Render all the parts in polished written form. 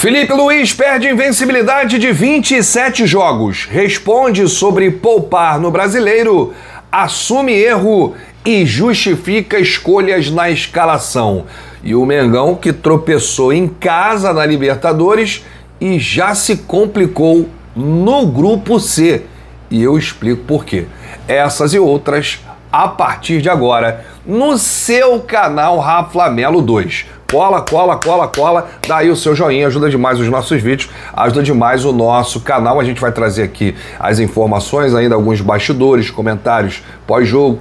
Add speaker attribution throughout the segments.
Speaker 1: Filipe Luís perde invencibilidade de 27 jogos, responde sobre poupar no Brasileiro, assume erro e justifica escolhas na escalação. E o Mengão, que tropeçou em casa na Libertadores e já se complicou no Grupo C. E eu explico por quê. Essas e outras a partir de agora no seu canal Rafa Melo 2. Cola, dá aí o seu joinha, ajuda demais os nossos vídeos, ajuda demais o nosso canal. A gente vai trazer aqui as informações, ainda alguns bastidores, comentários pós-jogo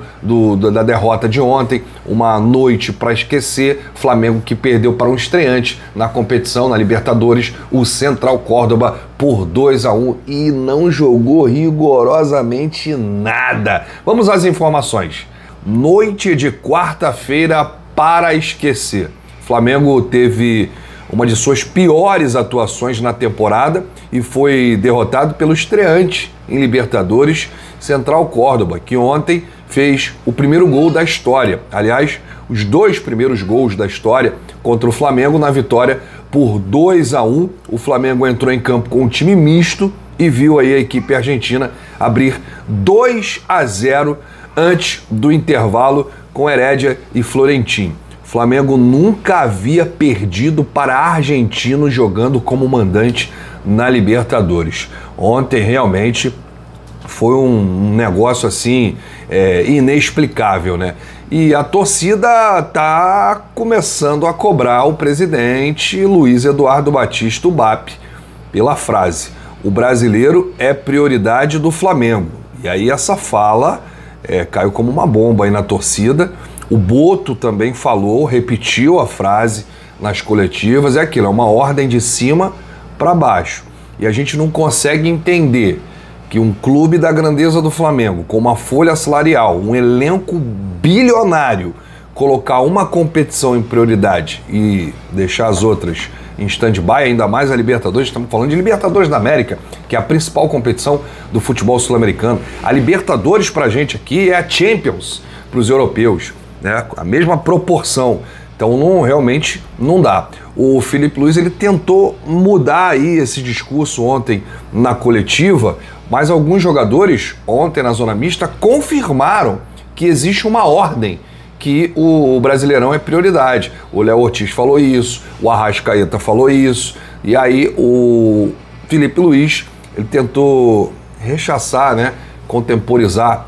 Speaker 1: da derrota de ontem, uma noite para esquecer, Flamengo que perdeu para um estreante na competição, na Libertadores, o Central Córdoba por 2-1 e não jogou rigorosamente nada. Vamos às informações. Noite de quarta-feira para esquecer. Flamengo teve uma de suas piores atuações na temporada e foi derrotado pelo estreante em Libertadores, Central Córdoba, que ontem fez o primeiro gol da história. Aliás, os dois primeiros gols da história contra o Flamengo na vitória por 2-1. O Flamengo entrou em campo com um time misto e viu aí a equipe argentina abrir 2-0 antes do intervalo com Herédia e Florentino. O Flamengo nunca havia perdido para argentino jogando como mandante na Libertadores. Ontem realmente foi um negócio assim inexplicável, né? E a torcida tá começando a cobrar o presidente Luiz Eduardo Batista, o BAP, pela frase: o brasileiro é prioridade do Flamengo. E aí essa fala caiu como uma bomba aí na torcida. O Boto também falou, repetiu a frase nas coletivas. É aquilo, é uma ordem de cima para baixo. E a gente não consegue entender que um clube da grandeza do Flamengo, com uma folha salarial, um elenco bilionário, colocar uma competição em prioridade e deixar as outras em stand-by, ainda mais a Libertadores. Estamos falando de Libertadores da América, que é a principal competição do futebol sul-americano. A Libertadores pra gente aqui é a Champions para os europeus, né? A mesma proporção. Então realmente não dá. O Filipe Luís ele tentou mudar aí esse discurso ontem na coletiva, mas alguns jogadores ontem na zona mista confirmaram que existe uma ordem, que o Brasileirão é prioridade. O Léo Ortiz falou isso, o Arrascaeta falou isso, e aí o Filipe Luís ele tentou rechaçar, né, contemporizar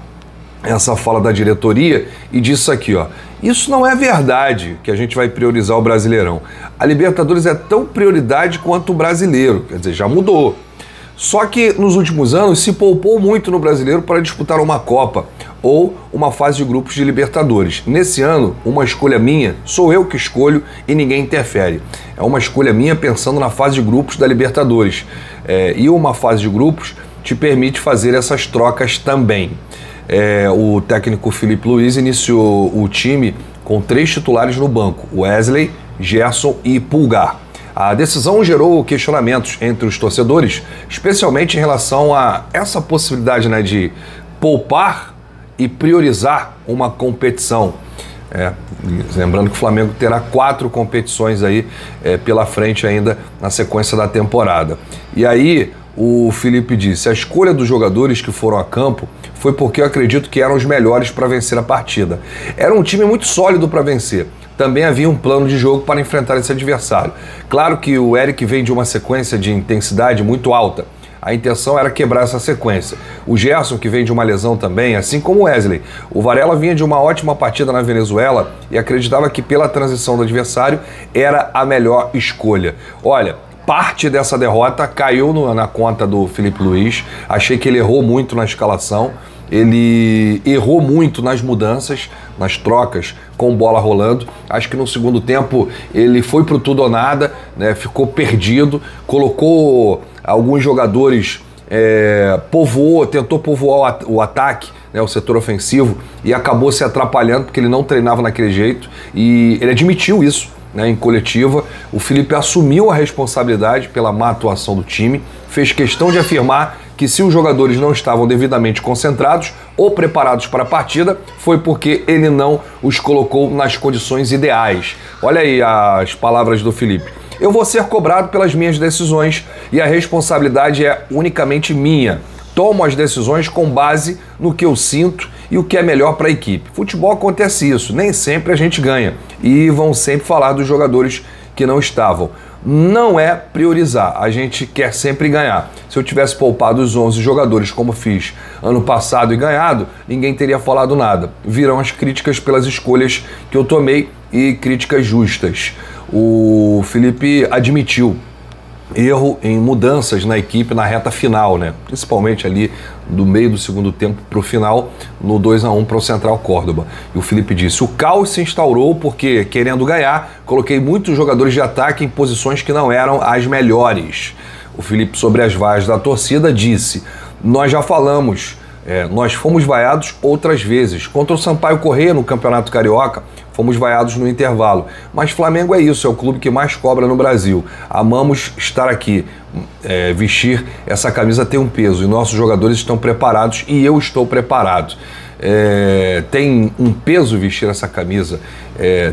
Speaker 1: essa fala da diretoria e disse aqui, ó: isso não é verdade que a gente vai priorizar o Brasileirão. A Libertadores é tão prioridade quanto o Brasileiro, quer dizer, já mudou. Só que nos últimos anos se poupou muito no Brasileiro para disputar uma Copa ou uma fase de grupos de Libertadores. Nesse ano, uma escolha minha, sou eu que escolho e ninguém interfere. É uma escolha minha pensando na fase de grupos da Libertadores. E uma fase de grupos te permite fazer essas trocas também. O técnico Filipe Luís iniciou o time com 3 titulares no banco: Wesley, Gerson e Pulgar. A decisão gerou questionamentos entre os torcedores, especialmente em relação a essa possibilidade, né, de poupar e priorizar uma competição. Lembrando que o Flamengo terá 4 competições aí pela frente ainda na sequência da temporada. E aí o Filipe disse: a escolha dos jogadores que foram a campo foi porque eu acredito que eram os melhores para vencer a partida. Era um time muito sólido para vencer. Também havia um plano de jogo para enfrentar esse adversário. Claro que o Eric vem de uma sequência de intensidade muito alta. A intenção era quebrar essa sequência. O Gerson, que vem de uma lesão também, assim como o Wesley. O Varela vinha de uma ótima partida na Venezuela e acreditava que pela transição do adversário era a melhor escolha. Olha, parte dessa derrota caiu na conta do Filipe Luís. Achei que ele errou muito na escalação. Ele errou muito nas mudanças, nas trocas com bola rolando. Acho que no segundo tempo ele foi pro tudo ou nada, né? Ficou perdido, colocou alguns jogadores, tentou povoar o ataque, né, o setor ofensivo, e acabou se atrapalhando porque ele não treinava naquele jeito, e ele admitiu isso, né, em coletiva. O Filipe assumiu a responsabilidade pela má atuação do time, fez questão de afirmar que se os jogadores não estavam devidamente concentrados ou preparados para a partida, foi porque ele não os colocou nas condições ideais. Olha aí as palavras do Filipe. eu vou ser cobrado pelas minhas decisões e a responsabilidade é unicamente minha. Tomo as decisões com base no que eu sinto e o que é melhor para a equipe. Futebol acontece isso, nem sempre a gente ganha e vão sempre falar dos jogadores que não estavam. Não é priorizar, a gente quer sempre ganhar. Se eu tivesse poupado os 11 jogadores como fiz ano passado e ganhado, ninguém teria falado nada. Virão as críticas pelas escolhas que eu tomei e críticas justas. O Felipe admitiu erro em mudanças na equipe na reta final, né? Principalmente ali do meio do segundo tempo para o final, no 2-1 para o Central Córdoba. E o Felipe disse, o caos se instaurou porque, querendo ganhar, coloquei muitos jogadores de ataque em posições que não eram as melhores. O Felipe, sobre as vaias da torcida, disse, nós já falamos, nós fomos vaiados outras vezes. Contra o Sampaio Corrêa no Campeonato Carioca, fomos vaiados no intervalo. Mas Flamengo é isso, é o clube que mais cobra no Brasil. Amamos estar aqui. Vestir essa camisa tem um peso e nossos jogadores estão preparados e eu estou preparado. Tem um peso vestir essa camisa,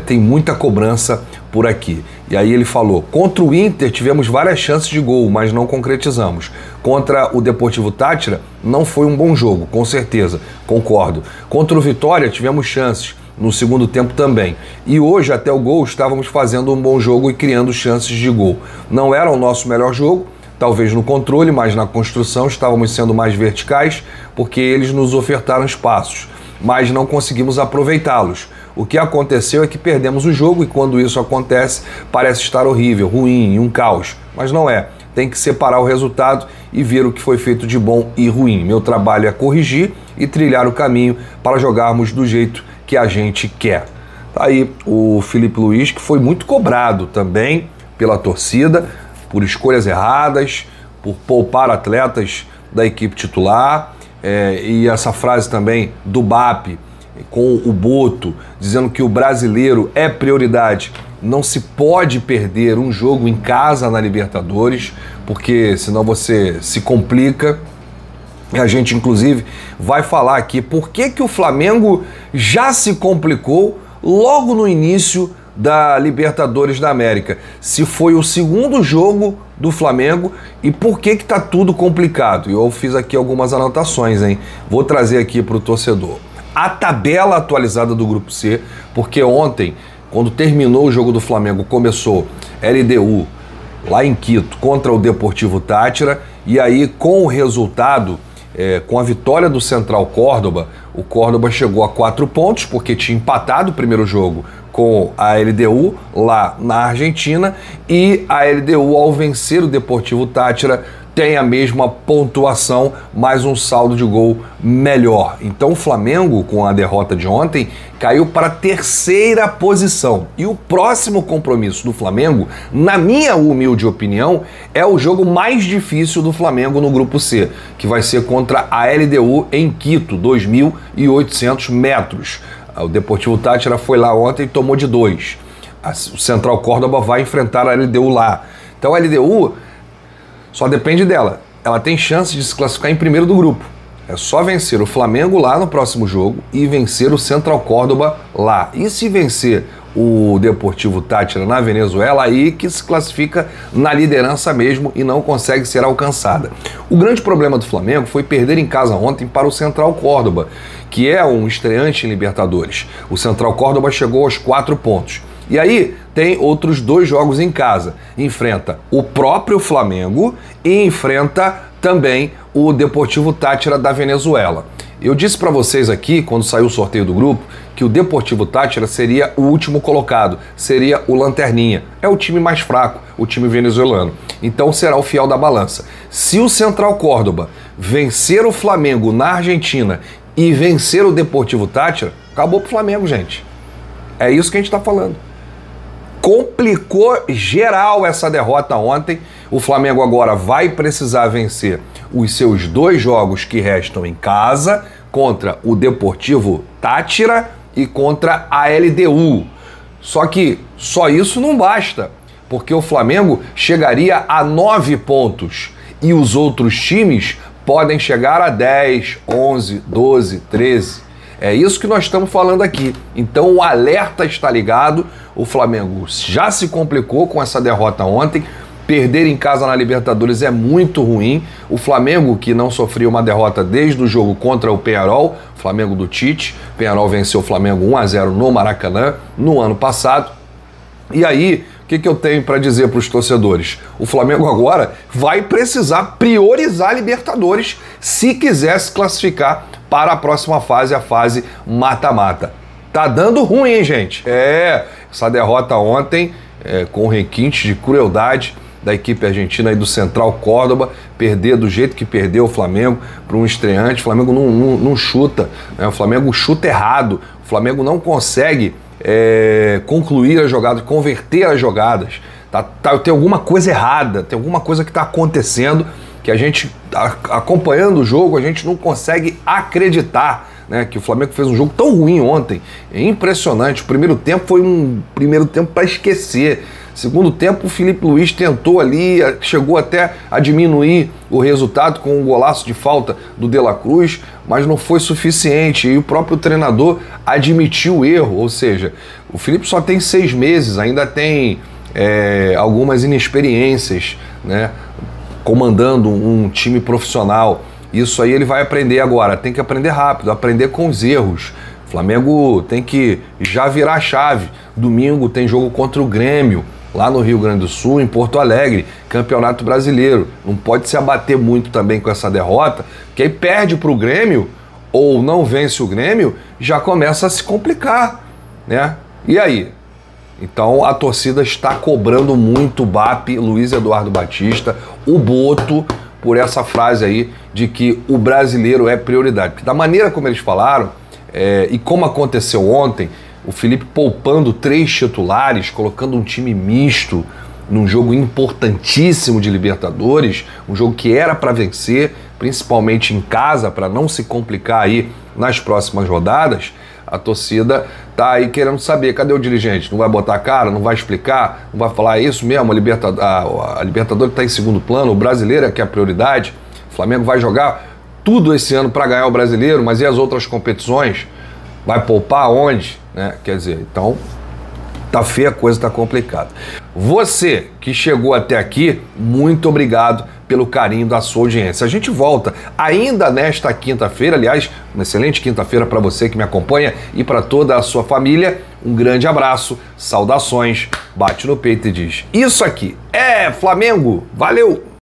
Speaker 1: tem muita cobrança por aqui. E aí ele falou, contra o Inter tivemos várias chances de gol, mas não concretizamos. Contra o Deportivo Táchira não foi um bom jogo, com certeza, concordo. Contra o Vitória tivemos chances, no segundo tempo também. E hoje, até o gol, estávamos fazendo um bom jogo e criando chances de gol. Não era o nosso melhor jogo, talvez no controle, mas na construção estávamos sendo mais verticais, porque eles nos ofertaram espaços, mas não conseguimos aproveitá-los. O que aconteceu é que perdemos o jogo e quando isso acontece, parece estar horrível, ruim, um caos. Mas não é. Tem que separar o resultado e ver o que foi feito de bom e ruim. Meu trabalho é corrigir e trilhar o caminho para jogarmos do jeito que a gente quer. Tá aí o Felipe Luiz, que foi muito cobrado também pela torcida, por escolhas erradas, por poupar atletas da equipe titular, e essa frase também do BAP com o Boto, dizendo que o brasileiro é prioridade. Não se pode perder um jogo em casa na Libertadores, porque senão você se complica. A gente, inclusive, vai falar aqui por que o Flamengo já se complicou logo no início da Libertadores da América. Se foi o segundo jogo do Flamengo e por que tá tudo complicado. Eu fiz aqui algumas anotações, hein? Vou trazer aqui para o torcedor. A tabela atualizada do Grupo C, porque ontem, quando terminou o jogo do Flamengo, começou LDU lá em Quito contra o Deportivo Táchira e aí com o resultado... com a vitória do Central Córdoba, o Córdoba chegou a 4 pontos, porque tinha empatado o primeiro jogo com a LDU lá na Argentina, e a LDU, ao vencer o Deportivo Táchira, tem a mesma pontuação, mais um saldo de gol melhor. Então o Flamengo, com a derrota de ontem, caiu para a 3ª posição. E o próximo compromisso do Flamengo, na minha humilde opinião, é o jogo mais difícil do Flamengo no Grupo C, que vai ser contra a LDU em Quito, 2.800 metros. O Deportivo Táchira foi lá ontem e tomou de 2. O Central Córdoba vai enfrentar a LDU lá. Então a LDU... só depende dela. Ela tem chance de se classificar em primeiro do grupo. É só vencer o Flamengo lá no próximo jogo e vencer o Central Córdoba lá. E se vencer o Deportivo Táchira na Venezuela, aí que se classifica na liderança mesmo e não consegue ser alcançada. O grande problema do Flamengo foi perder em casa ontem para o Central Córdoba, que é um estreante em Libertadores. O Central Córdoba chegou aos 4 pontos. E aí tem outros 2 jogos em casa. Enfrenta o próprio Flamengo e enfrenta também o Deportivo Táchira da Venezuela. Eu disse para vocês aqui, quando saiu o sorteio do grupo, que o Deportivo Táchira seria o último colocado, seria o lanterninha. É o time mais fraco, o time venezuelano. Então será o fiel da balança. Se o Central Córdoba vencer o Flamengo na Argentina e vencer o Deportivo Táchira, acabou pro Flamengo, gente. É isso que a gente está falando. Complicou geral essa derrota ontem. O Flamengo agora vai precisar vencer os seus 2 jogos que restam em casa, contra o Deportivo Táchira e contra a LDU. Só que só isso não basta, porque o Flamengo chegaria a 9 pontos e os outros times podem chegar a 10, 11, 12, 13. É isso que nós estamos falando aqui. Então o alerta está ligado, o Flamengo já se complicou com essa derrota ontem, perder em casa na Libertadores é muito ruim. O Flamengo, que não sofria uma derrota desde o jogo contra o Peñarol, Flamengo do Tite, Peñarol venceu o Flamengo 1-0 no Maracanã no ano passado. E aí, o que eu tenho para dizer para os torcedores? O Flamengo agora vai precisar priorizar a Libertadores se quiser se classificar para a próxima fase, a fase mata-mata. Tá dando ruim, hein, gente? Essa derrota ontem, com requinte de crueldade da equipe argentina e do Central Córdoba, perder do jeito que perdeu o Flamengo para um estreante. O Flamengo não chuta, né? O Flamengo chuta errado, o Flamengo não consegue concluir as jogadas, converter as jogadas. Tem alguma coisa errada, tem alguma coisa que está acontecendo que a gente, acompanhando o jogo, a gente não consegue acreditar, né, que o Flamengo fez um jogo tão ruim ontem. É impressionante. O primeiro tempo foi um primeiro tempo para esquecer. Segundo tempo, o Felipe Luiz tentou ali, chegou até a diminuir o resultado com um golaço de falta do De La Cruz, mas não foi suficiente. E o próprio treinador admitiu o erro, ou seja, o Felipe só tem 6 meses, ainda tem algumas inexperiências, né, comandando um time profissional. Isso aí ele vai aprender agora, tem que aprender rápido, aprender com os erros. O Flamengo tem que já virar a chave. Domingo tem jogo contra o Grêmio, lá no Rio Grande do Sul, em Porto Alegre, Campeonato Brasileiro. Não pode se abater muito também com essa derrota, que aí perde para o Grêmio ou não vence o Grêmio, já começa a se complicar, né? E aí? Então a torcida está cobrando muito o BAP, Luiz Eduardo Batista, o Boto, por essa frase aí de que o brasileiro é prioridade. Porque da maneira como eles falaram, e como aconteceu ontem, o Felipe poupando 3 titulares, colocando um time misto num jogo importantíssimo de Libertadores, um jogo que era para vencer, principalmente em casa, para não se complicar aí nas próximas rodadas. A torcida tá aí querendo saber, cadê o dirigente? Não vai botar a cara, não vai explicar, não vai falar isso mesmo, a Libertadores está em segundo plano, o brasileiro é que é a prioridade, o Flamengo vai jogar tudo esse ano para ganhar o brasileiro, mas e as outras competições? Vai poupar onde? Né? Quer dizer, então tá feia a coisa, tá complicada. Você que chegou até aqui, muito obrigado pelo carinho da sua audiência. A gente volta ainda nesta quinta-feira, aliás, uma excelente quinta-feira para você que me acompanha e para toda a sua família. Um grande abraço, saudações, bate no peito e diz: isso aqui é Flamengo, valeu!